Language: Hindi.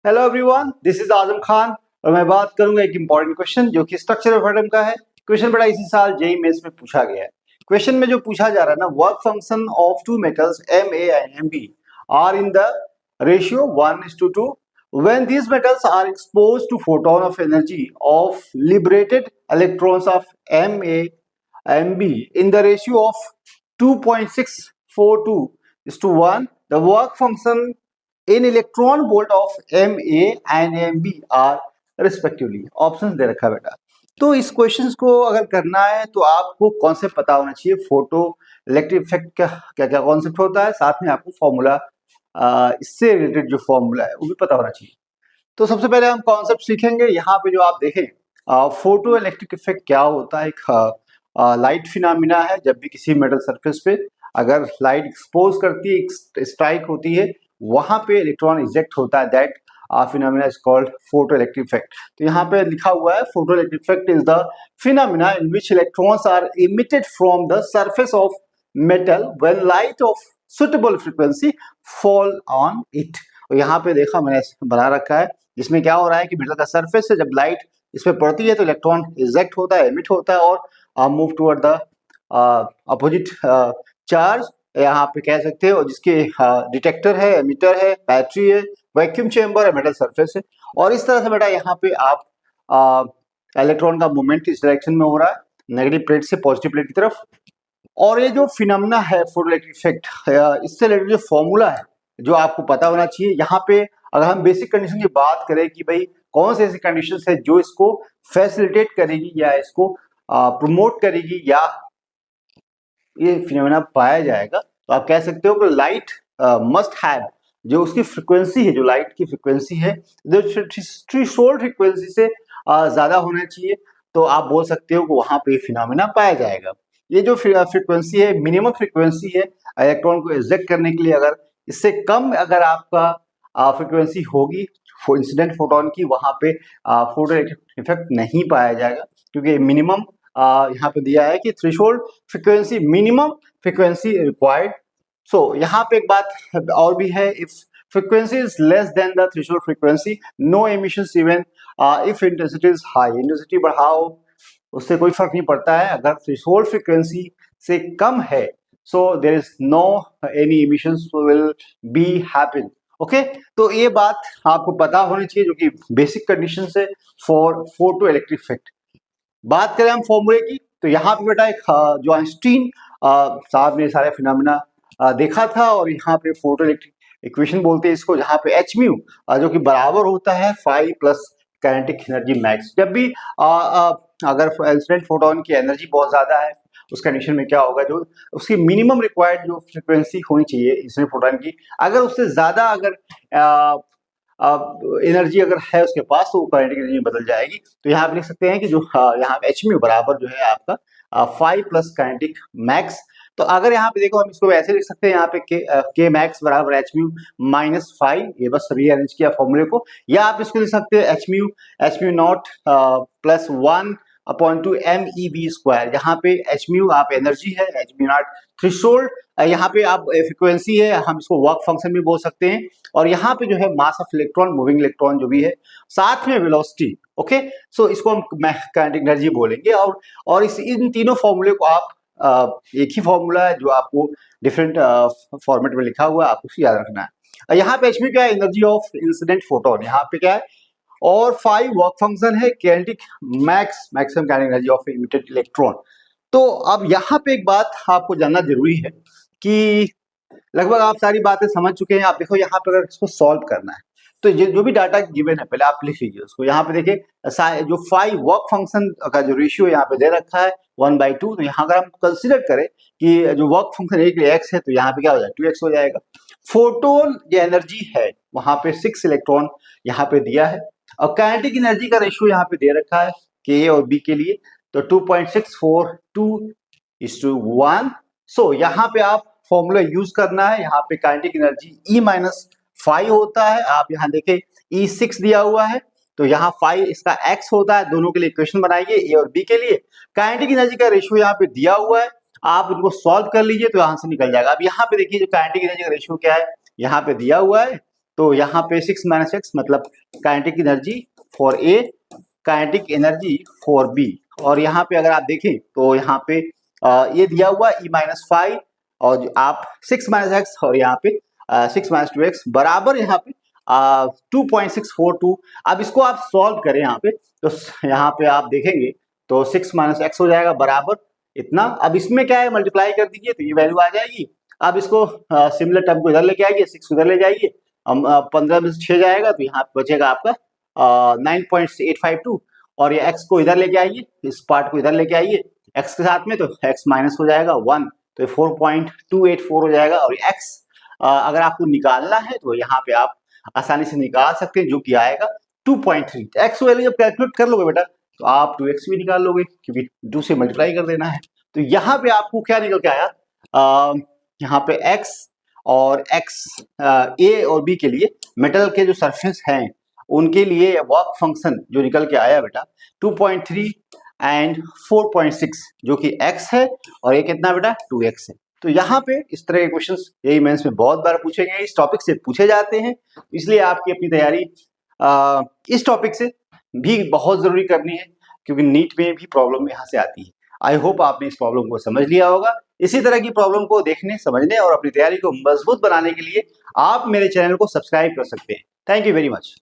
Hello everyone, this is Azam Khan और मैं बात करूंगा एक इंपॉर्टेंट क्वेश्चन जो कि स्ट्रक्चर ऑफ एटम का है। क्वेश्चन बड़ा इसी साल जेईई मेंस में पूछा गया है। क्वेश्चन में जो पूछा जा रहा है ना, work function of two metals Ma and Mb are in the ratio 1:2 when these metals are exposed to photon of energy of liberated electrons of Ma and Mb in the ratio of 2.642:1, the work function इन electron volt of Ma and Mb are respectively. Options दे रखा है बेटा। तो इस क्वेश्चंस को अगर करना है तो आपको कॉन्सेप्ट पता होना चाहिए। फोटो इलेक्ट्रिक इफेक्ट का क्या क्या कॉन्सेप्ट होता है, साथ में आपको फॉर्मूला इससे रिलेटेड जो फॉर्मूला है वो भी पता होना चाहिए। तो सबसे पहले हम कॉन्सेप्ट सीखेंगे। यहाँ पे जो आप देखें फोटो इलेक्ट्रिक इफेक्ट क्या होता है, एक लाइट फिनोमिना है। जब भी किसी मेटल सरफेस पे अगर लाइट एक्सपोज करती है, स्ट्राइक होती है, वहां पे इलेक्ट्रॉन इजेक्ट होता है। That phenomena is called photoelectric effect. तो यहाँ पे लिखा हुआ है photoelectric effect is the phenomena in which electrons are emitted from the surface of metal when light of suitable frequency fall on it. और यहाँ पे देखा मैंने बना रखा है, जिसमें क्या हो रहा है कि मेटल का सरफेस से जब लाइट इस पे पड़ती है तो इलेक्ट्रॉन इजेक्ट होता है, एमिट होता है और move toward the opposite charge यहाँ पे कह सकते हैं। और जिसके डिटेक्टर है, एमिटर है, बैटरी है, वैक्यूम चेंबर है, मेटल सरफेस है। और इस तरह से बेटा यहाँ पे आप इलेक्ट्रॉन का मूवमेंट इस डायरेक्शन में हो रहा है, नेगेटिव प्लेट से पॉजिटिव प्लेट की तरफ। और ये जो फिनोमेना है फोटोइलेक्ट्रिक इफेक्ट, इससे रिलेटेड जो फॉर्मूला है जो आपको पता होना चाहिए। यहाँ पे अगर हम बेसिक कंडीशन की बात करें कि भाई कौन से ऐसी कंडीशंस है जो इसको फैसिलिटेट करेगी या इसको प्रमोट करेगी या ये फिनोमेना पाया जाएगा, तो आप कह सकते हो कि लाइट मस्ट हैव, जो उसकी फ्रीक्वेंसी है, जो लाइट की फ्रीक्वेंसी है, जो थ्रेशोल्ड फ्रीक्वेंसी से ज्यादा होना चाहिए। तो आप बोल सकते हो कि वहां पे फिनोमेना पाया जाएगा। ये जो फ्रीक्वेंसी है, मिनिमम फ्रीक्वेंसी है इलेक्ट्रॉन को इजेक्ट करने के लिए। अगर इससे कम अगर आपका फ्रीक्वेंसी होगी इंसिडेंट फोटोन की, वहां पे फोटो इफेक्ट नहीं पाया जाएगा, क्योंकि मिनिमम यहाँ पे दिया है कि threshold frequency, minimum frequency required. So यहाँ पे एक बात और भी है, if frequency is less than the threshold frequency no emissions even if intensity is high. Intensity बढ़ाओ उससे कोई फर्क नहीं पड़ता है, अगर थ्रेशोल्ड फ्रीक्वेंसी से कम है so there is no any emissions will be happen. Okay, तो ये बात आपको पता होनी चाहिए जो कि बेसिक कंडीशन है फॉर फोटो इलेक्ट्रिक इफेक्ट। बात करें हम फॉर्मूले की, तो यहाँ पे बेटा एक जो आइंस्टीन साहब ने सारे फिनोमेना देखा था, और यहाँ पे फोटो इलेक्ट्रिक इक्वेशन बोलते हैं इसको, जहाँ पे एच म्यू जो कि बराबर होता है 5 प्लस काइनेटिक एनर्जी मैक्स। जब भी अगर इंसिडेंट फोटोन की एनर्जी बहुत ज्यादा है, उस कंडीशन में क्या होगा, जो उसकी मिनिमम रिक्वायर्ड जो फ्रीक्वेंसी होनी चाहिए इंसिडेंट फोटोन की, अगर उससे ज्यादा अगर एनर्जी अगर है उसके पास, तो वो काइनेटिक एनर्जी बदल जाएगी। तो यहाँ आप लिख सकते हैं कि जो यहाँ एच म्यू बराबर जो है आपका 5 प्लस काइनेटिक मैक्स। तो अगर यहाँ पे देखो हम इसको ऐसे लिख सकते हैं, यहाँ पे के मैक्स बराबर एच म्यू माइनस 5, ये बस सभी अरेंज किया फॉर्मूले को। या आप इसको लिख सकते हैं H mu naught plus 1/2 MEV²। यहाँ पे एच म्यू आप एनर्जी है, एच म्यू नॉट थ्रेशोल्ड, यहाँ पे आप फ्रीक्वेंसी है, हम इसको वर्क फंक्शन भी बोल सकते हैं। और यहाँ पे जो है mass of electron, moving electron जो भी है, साथ में वेलोसिटी। ओके, सो इसको हम काइनेटिक एनर्जी बोलेंगे। और इन तीनों फॉर्मूले को आप एक ही फॉर्मूला है जो आपको डिफरेंट फॉर्मेट में लिखा हुआ है, आपको उसको याद रखना है। यहाँ पे एचमी क्या है, एनर्जी ऑफ इंसिडेंट फोटोन। यहाँ पे क्या है, और 5 वर्क फंक्शन है, kinetic max, maximum kinetic energy of emitted electron. तो अब यहाँ पे एक बात आपको जानना जरूरी है कि लगभग आप सारी बातें समझ चुके हैं। आप देखो यहाँ पे अगर इसको सॉल्व करना है, तो ये जो भी डाटा गिवन है पहले आप लिख लीजिए उसको। यहाँ पे देखिए जो 5 वर्क फंक्शन का जो रेशियो यहाँ पे दे रखा है 1/2, तो यहाँ अगर हम कंसिडर करें कि जो वर्क फंक्शन एक एक्स है, तो यहाँ पे क्या हो जाएगा, 2x हो जाएगा। फोटोन जो एनर्जी है वहां पे 6 इलेक्ट्रॉन यहाँ पे दिया है, और काइनेटिक एनर्जी का रेशियो यहाँ पे दे रखा है के ए और बी के लिए, तो 2.642:1। सो यहाँ पे आप फॉर्मूला यूज करना है। यहाँ पे काइनेटिक एनर्जी E-5 होता है। आप यहाँ देखें E6 दिया हुआ है, तो यहाँ 5 इसका x होता है। दोनों के लिए इक्वेशन बनाइए, ए और बी के लिए। काइनेटिक एनर्जी का रेशियो यहाँ पे दिया हुआ है, आप उनको सॉल्व कर लीजिए तो यहाँ से निकल जाएगा। अब यहाँ पे देखिए जो काइनेटिक एनर्जी का रेशियो क्या है, यहाँ पे दिया हुआ है तो यहाँ पे 6 माइनस एक्स मतलब kinetic energy for A, kinetic energy for B. और यहाँ पे अगर आप देखें तो यहाँ पे ये दिया हुआ E-5 और आप 6 माइनस एक्स और यहाँ पे 6 माइनस 2x बराबर यहाँ पे 2.642। अब इसको आप सॉल्व करें यहाँ पे, तो यहाँ पे आप देखेंगे तो 6 माइनस एक्स हो जाएगा बराबर इतना। अब इसमें क्या है, मल्टीप्लाई कर दीजिए तो ये वैल्यू आ जाएगी। अब इसको सिमिलर टर्म को इधर लेके आइए, 6 उधर ले जाइए, 15 में से 6 जाएगा तो यहाँ पे बचेगा आपका 9.852। और ये x को इधर लेके आइए, इस पार्ट को इधर लेके आइए x के साथ में, तो x माइनस हो जाएगा 1, तो ये 4.284 हो जाएगा। और x अगर आपको निकालना है तो यहाँ पे आप आसानी से निकाल सकते हैं, जो कि आएगा 2.3। x वैल्यू जब कैलकुलेट कर लोगे बेटा तो आप 2x भी निकाल लोगे, क्योंकि 2 से मल्टीप्लाई कर देना है। तो यहाँ पे आपको क्या निकल के आया, यहाँ पे x और x a और b के लिए मेटल के जो सरफेस हैं उनके लिए वर्क फंक्शन जो निकल के आया बेटा 2.3 एंड 4.6, जो कि x है, और ये कितना बेटा 2x है। तो यहाँ पे इस तरह के क्वेश्चंस यही मेंस में बहुत बार पूछे गए, इस टॉपिक से पूछे जाते हैं, इसलिए आपकी अपनी तैयारी इस टॉपिक से भी बहुत जरूरी करनी है, क्योंकि नीट में भी प्रॉब्लम यहाँ से आती है। आई होप आपने इस प्रॉब्लम को समझ लिया होगा। इसी तरह की प्रॉब्लम को देखने, समझने और अपनी तैयारी को मजबूत बनाने के लिए आप मेरे चैनल को सब्सक्राइब कर सकते हैं। Thank you very much.